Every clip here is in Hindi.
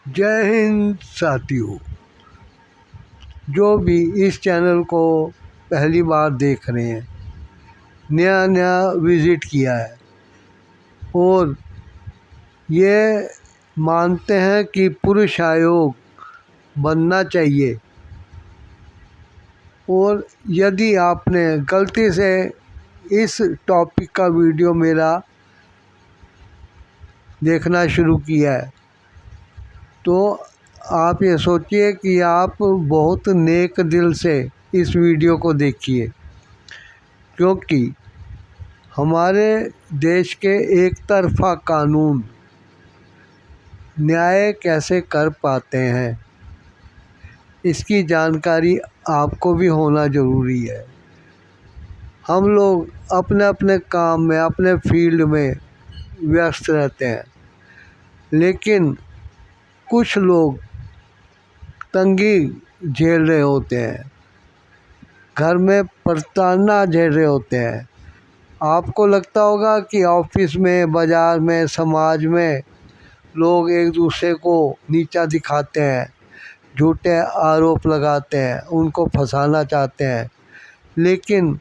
जय हिंद साथियों, जो भी इस चैनल को पहली बार देख रहे हैं, नया नया विज़िट किया है और ये मानते हैं कि पुरुष आयोग बनना चाहिए, और यदि आपने गलती से इस टॉपिक का वीडियो मेरा देखना शुरू किया है तो आप ये सोचिए कि आप बहुत नेक दिल से इस वीडियो को देखिए, क्योंकि हमारे देश के एक तरफा कानून न्याय कैसे कर पाते हैं, इसकी जानकारी आपको भी होना ज़रूरी है। हम लोग अपने अपने काम में, अपने फील्ड में व्यस्त रहते हैं, लेकिन कुछ लोग तंगी झेल रहे होते हैं, घर में प्रताड़ना झेल रहे होते हैं। आपको लगता होगा कि ऑफिस में, बाज़ार में, समाज में लोग एक दूसरे को नीचा दिखाते हैं, झूठे आरोप लगाते हैं, उनको फंसाना चाहते हैं, लेकिन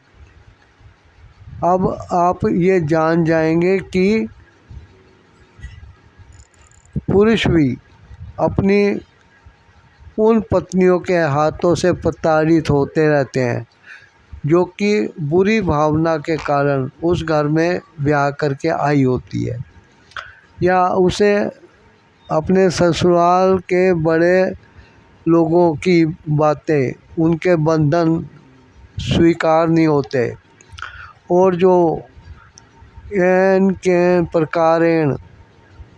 अब आप ये जान जाएंगे कि पुरुष भी अपनी उन पत्नियों के हाथों से प्रताड़ित होते रहते हैं जो कि बुरी भावना के कारण उस घर में ब्याह करके आई होती है, या उसे अपने ससुराल के बड़े लोगों की बातें, उनके बंधन स्वीकार नहीं होते, और जो एन के प्रकारेण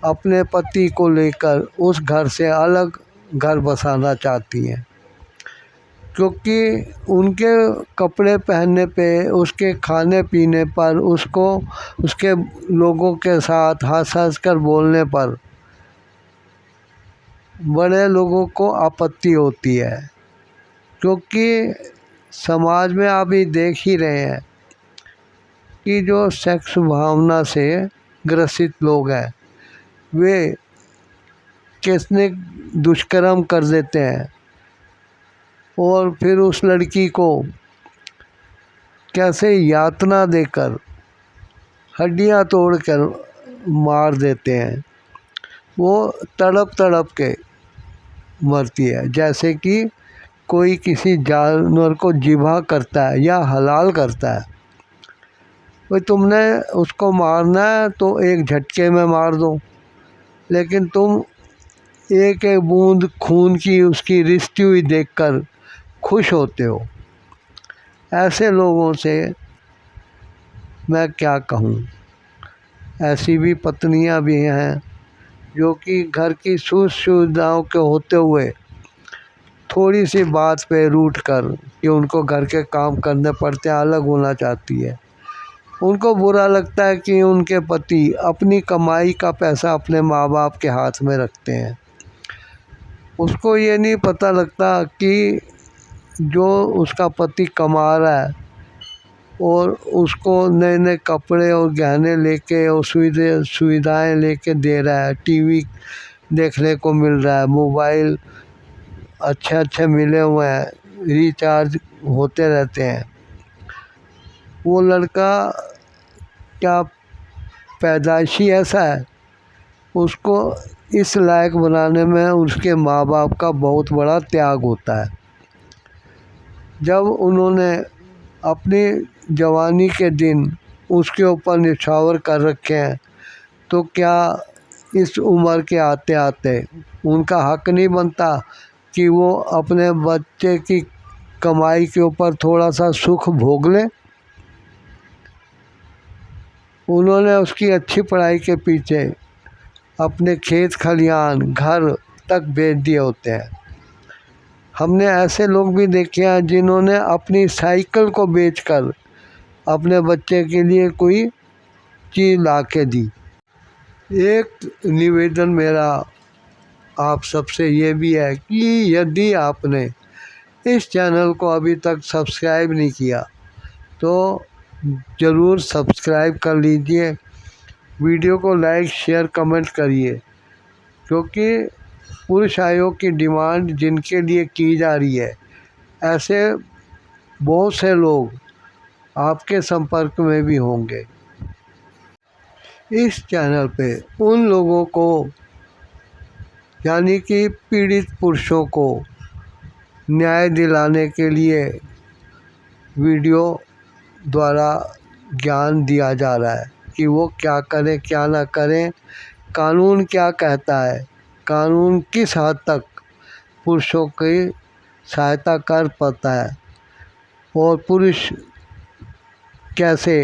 अपने पति को लेकर उस घर से अलग घर बसाना चाहती हैं, क्योंकि उनके कपड़े पहनने पे, उसके खाने पीने पर, उसको उसके लोगों के साथ हंस हंस कर बोलने पर बड़े लोगों को आपत्ति होती है। क्योंकि समाज में आप ही देख ही रहे हैं कि जो सेक्स भावना से ग्रसित लोग हैं वे कितने दुष्कर्म कर देते हैं, और फिर उस लड़की को कैसे यातना देकर, हड्डियां तोड़कर मार देते हैं। वो तड़प तड़प के मरती है, जैसे कि कोई किसी जानवर को ज़िबा करता है या हलाल करता है। भाई तुमने उसको मारना है तो एक झटके में मार दो, लेकिन तुम एक एक बूंद खून की उसकी रिश्ती हुई देखकर खुश होते हो। ऐसे लोगों से मैं क्या कहूँ। ऐसी भी पत्नियां भी हैं जो कि घर की सुख सुविधाओं के होते हुए थोड़ी सी बात पे रूठ कर, कि उनको घर के काम करने पड़ते हैं, अलग होना चाहती है। उनको बुरा लगता है कि उनके पति अपनी कमाई का पैसा अपने माँ बाप के हाथ में रखते हैं। उसको ये नहीं पता लगता कि जो उसका पति कमा रहा है और उसको नए नए कपड़े और गहने लेके और सुविधाएं लेके दे रहा है, टीवी देखने को मिल रहा है, मोबाइल अच्छे अच्छे मिले हुए हैं, रिचार्ज होते रहते हैं। वो लड़का क्या पैदाइशी ऐसा है, उसको इस लायक बनाने में उसके माँ बाप का बहुत बड़ा त्याग होता है। जब उन्होंने अपनी जवानी के दिन उसके ऊपर निछावर कर रखे हैं, तो क्या इस उम्र के आते आते उनका हक नहीं बनता कि वो अपने बच्चे की कमाई के ऊपर थोड़ा सा सुख भोग ले। उन्होंने उसकी अच्छी पढ़ाई के पीछे अपने खेत खलिहान, घर तक बेच दिए होते हैं। हमने ऐसे लोग भी देखे हैं जिन्होंने अपनी साइकिल को बेचकर अपने बच्चे के लिए कोई चीज़ ला के दी। एक निवेदन मेरा आप सबसे ये भी है कि यदि आपने इस चैनल को अभी तक सब्सक्राइब नहीं किया तो ज़रूर सब्सक्राइब कर लीजिए, वीडियो को लाइक शेयर कमेंट करिए, क्योंकि पुरुष आयोग की डिमांड जिनके लिए की जा रही है, ऐसे बहुत से लोग आपके संपर्क में भी होंगे। इस चैनल पे उन लोगों को, यानी कि पीड़ित पुरुषों को न्याय दिलाने के लिए वीडियो द्वारा ज्ञान दिया जा रहा है कि वो क्या करें क्या ना करें, कानून क्या कहता है, कानून किस हद तक पुरुषों की सहायता कर पाता है और पुरुष कैसे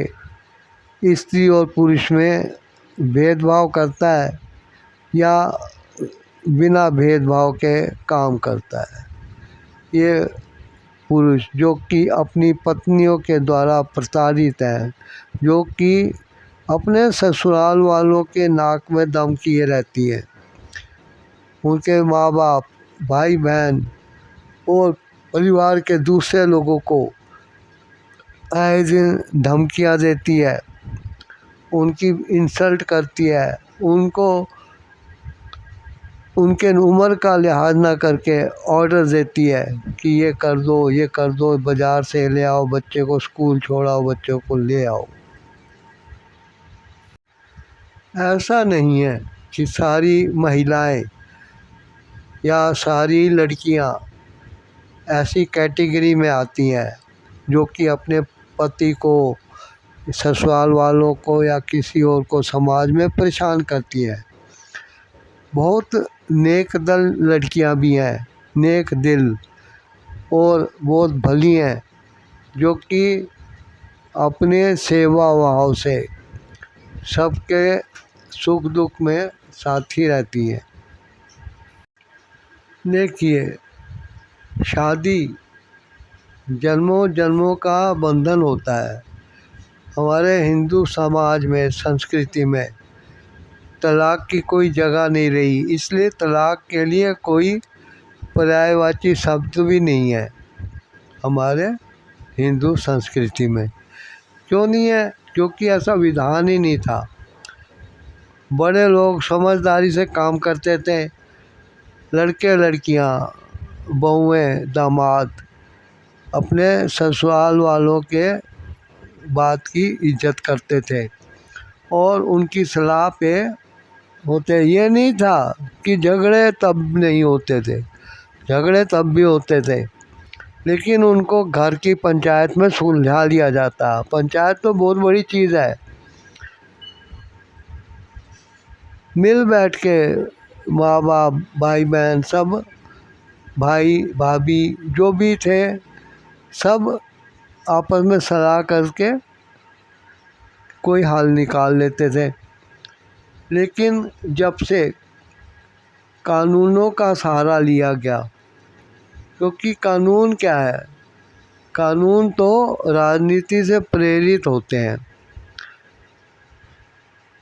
स्त्री और पुरुष में भेदभाव करता है या बिना भेदभाव के काम करता है। ये पुरुष जो कि अपनी पत्नियों के द्वारा प्रताड़ित हैं, जो कि अपने ससुराल वालों के नाक में दम किए रहती है, उनके माँ बाप, भाई बहन और परिवार के दूसरे लोगों को आए दिन धमकियाँ देती है, उनकी इंसल्ट करती है, उनको उनके उम्र का लिहाज ना करके ऑर्डर देती है कि ये कर दो, बाज़ार से ले आओ, बच्चे को स्कूल छोड़ाओ, बच्चों को ले आओ। ऐसा नहीं है कि सारी महिलाएं या सारी लड़कियां ऐसी कैटेगरी में आती हैं जो कि अपने पति को, ससुराल वालों को या किसी और को समाज में परेशान करती हैं। बहुत नेक दिल लड़कियां भी हैं, नेक दिल और बहुत भली हैं, जो कि अपने सेवा भाव से सबके सुख दुख में साथी रहती हैं। देखिए, शादी जन्मों जन्मों का बंधन होता है। हमारे हिंदू समाज में, संस्कृति में तलाक की कोई जगह नहीं रही, इसलिए तलाक के लिए कोई पर्यायवाची शब्द भी नहीं है हमारे हिंदू संस्कृति में। क्यों नहीं है? क्योंकि ऐसा विधान ही नहीं था। बड़े लोग समझदारी से काम करते थे। लड़के लड़कियां, बहुएं, दामाद अपने ससुराल वालों के बात की इज्जत करते थे और उनकी सलाह पे होते। ये नहीं था कि झगड़े तब नहीं होते थे, झगड़े तब भी होते थे, लेकिन उनको घर की पंचायत में सुलझा लिया जाता। पंचायत तो बहुत बड़ी चीज़ है। मिल बैठ के माँ बाप, भाई बहन, सब भाई भाभी जो भी थे, सब आपस में सलाह करके कोई हल निकाल लेते थे। लेकिन जब से कानूनों का सहारा लिया गया, क्योंकि कानून क्या है? कानून तो राजनीति से प्रेरित होते हैं।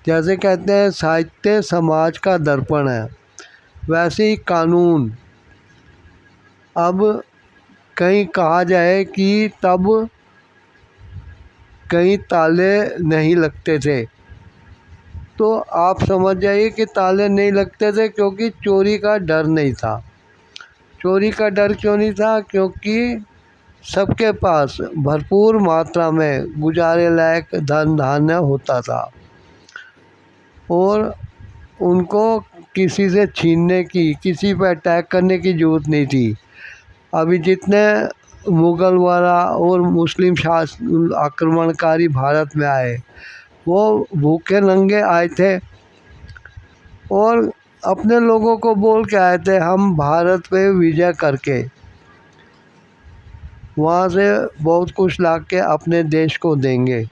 जैसे कहते हैं साहित्य समाज का दर्पण है, वैसे ही कानून। अब कहीं कहा जाए कि तब कहीं ताले नहीं लगते थे, तो आप समझ जाइए कि ताले नहीं लगते थे क्योंकि चोरी का डर नहीं था। चोरी का डर क्यों नहीं था? क्योंकि सबके पास भरपूर मात्रा में गुजारे लायक धन धान्य होता था और उनको किसी से छीनने की, किसी पर अटैक करने की ज़रूरत नहीं थी। अभी जितने मुग़ल वाला और मुस्लिम आक्रमणकारी भारत में आए, वो भूखे नंगे आए थे और अपने लोगों को बोल के आए थे हम भारत पे विजय करके वहाँ से बहुत कुछ ला के अपने देश को देंगे।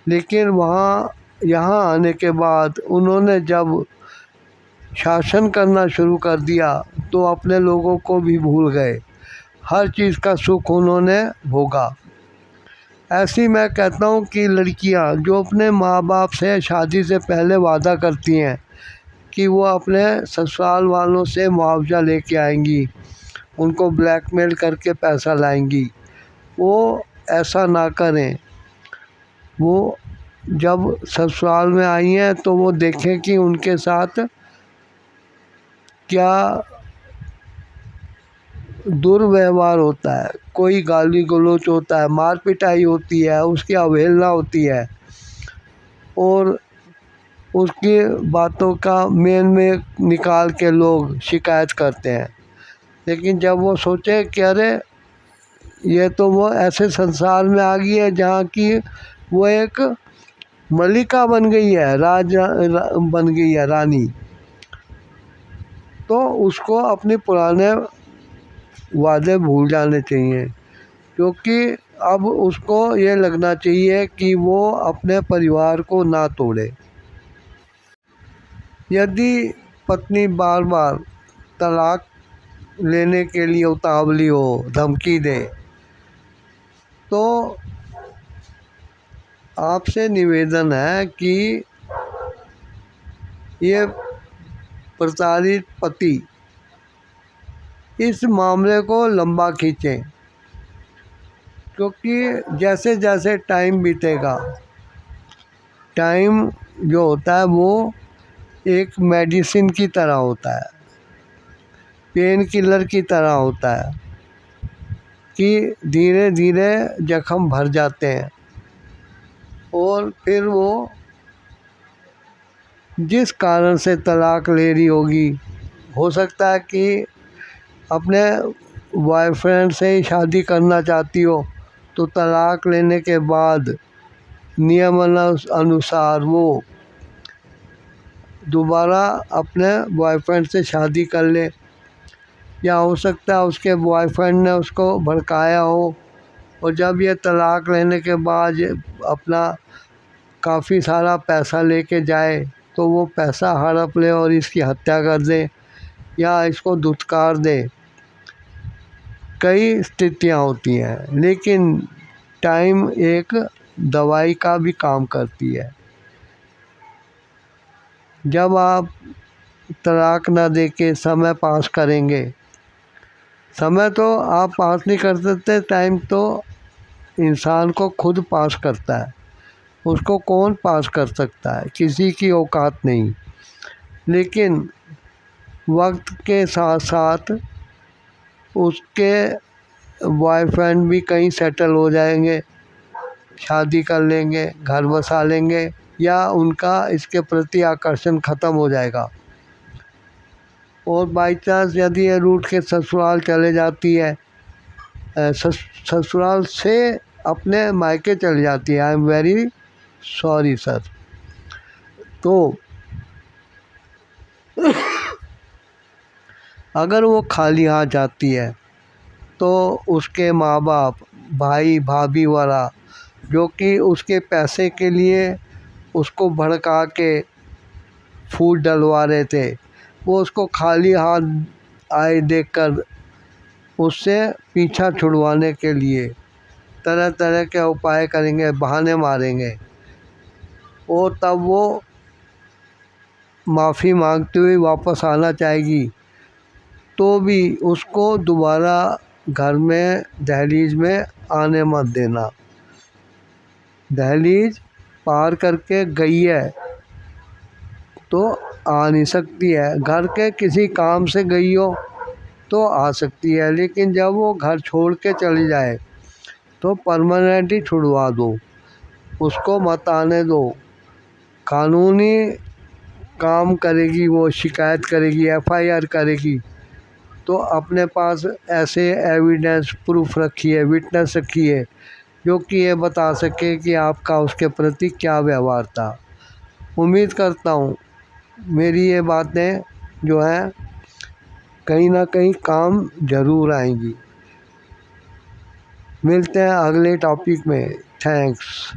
लेकिन वहाँ यहाँ आने के बाद उन्होंने जब शासन करना शुरू कर दिया तो अपने लोगों को भी भूल गए। हर चीज़ का सुख उन्होंने भोगा। ऐसी मैं कहता हूँ कि लड़कियाँ जो अपने माँ बाप से शादी से पहले वादा करती हैं कि वो अपने ससुराल वालों से मुआवजा लेके आएंगी, उनको ब्लैकमेल करके पैसा लाएंगी, वो ऐसा ना करें। वो जब ससुराल में आई हैं तो वो देखें कि उनके साथ क्या दुर्व्यवहार होता है, कोई गाली गलौज होता है, मार पिटाई होती है, उसकी अवहेलना होती है और उसकी बातों का मेल में निकाल के लोग शिकायत करते हैं। लेकिन जब वो सोचे कि अरे ये तो वो ऐसे संसार में आ गई है जहाँ की वो एक मलिका बन गई है, बन गई है रानी, तो उसको अपने पुराने वादे भूल जाने चाहिए, क्योंकि अब उसको ये लगना चाहिए कि वो अपने परिवार को ना तोड़े। यदि पत्नी बार बार तलाक लेने के लिए उतावली हो, धमकी दे, तो आपसे निवेदन है कि ये प्रताड़ित पति इस मामले को लंबा खींचें, क्योंकि जैसे जैसे टाइम बीतेगा, टाइम जो होता है वो एक मेडिसिन की तरह होता है, पेन किलर की तरह होता है कि धीरे धीरे जख्म भर जाते हैं और फिर वो जिस कारण से तलाक ले रही होगी, हो सकता है कि अपने बॉयफ्रेंड से ही शादी करना चाहती हो, तो तलाक लेने के बाद नियम अनुसार वो दोबारा अपने बॉयफ्रेंड से शादी कर ले, या हो सकता है उसके बॉयफ्रेंड ने उसको भड़काया हो और जब ये तलाक लेने के बाद अपना काफ़ी सारा पैसा लेके जाए तो वो पैसा हड़प ले और इसकी हत्या कर दे या इसको धुतकार दे। कई स्थितियाँ होती हैं, लेकिन टाइम एक दवाई का भी काम करती है। जब आप तलाक ना दे के समय पास करेंगे, समय तो आप पास नहीं कर सकते, टाइम तो इंसान को खुद पास करता है, उसको कौन पास कर सकता है, किसी की औकात नहीं। लेकिन वक्त के साथ साथ उसके बॉयफ्रेंड भी कहीं सेटल हो जाएंगे, शादी कर लेंगे, घर बसा लेंगे, या उनका इसके प्रति आकर्षण ख़त्म हो जाएगा। और बाई चांस यदि ये रूठ के ससुराल चले जाती है, ससुराल से अपने मायके चली जाती है, I am very sorry sir, तो अगर वो खाली हाथ जाती है तो उसके माँ बाप, भाई भाभी वाला जो कि उसके पैसे के लिए उसको भड़का के फूट डलवा रहे थे, वो उसको खाली हाथ आए देखकर उससे पीछा छुड़वाने के लिए तरह तरह के उपाय करेंगे, बहाने मारेंगे, और तब वो माफ़ी मांगते हुए वापस आना चाहेगी तो भी उसको दोबारा घर में दहलीज में आने मत देना। दहलीज पार करके गई है तो आ नहीं सकती है, घर के किसी काम से गई हो तो आ सकती है, लेकिन जब वो घर छोड़ के चली जाए तो परमानेंट ही छुड़वा दो, उसको मत आने दो। कानूनी काम करेगी, वो शिकायत करेगी, एफआईआर करेगी, तो अपने पास ऐसे एविडेंस प्रूफ रखिए, विटनेस रखिए जो कि ये बता सके कि आपका उसके प्रति क्या व्यवहार था। उम्मीद करता हूँ मेरी ये बातें जो हैं कहीं ना कहीं काम ज़रूर आएंगी। मिलते हैं अगले टॉपिक में। थैंक्स।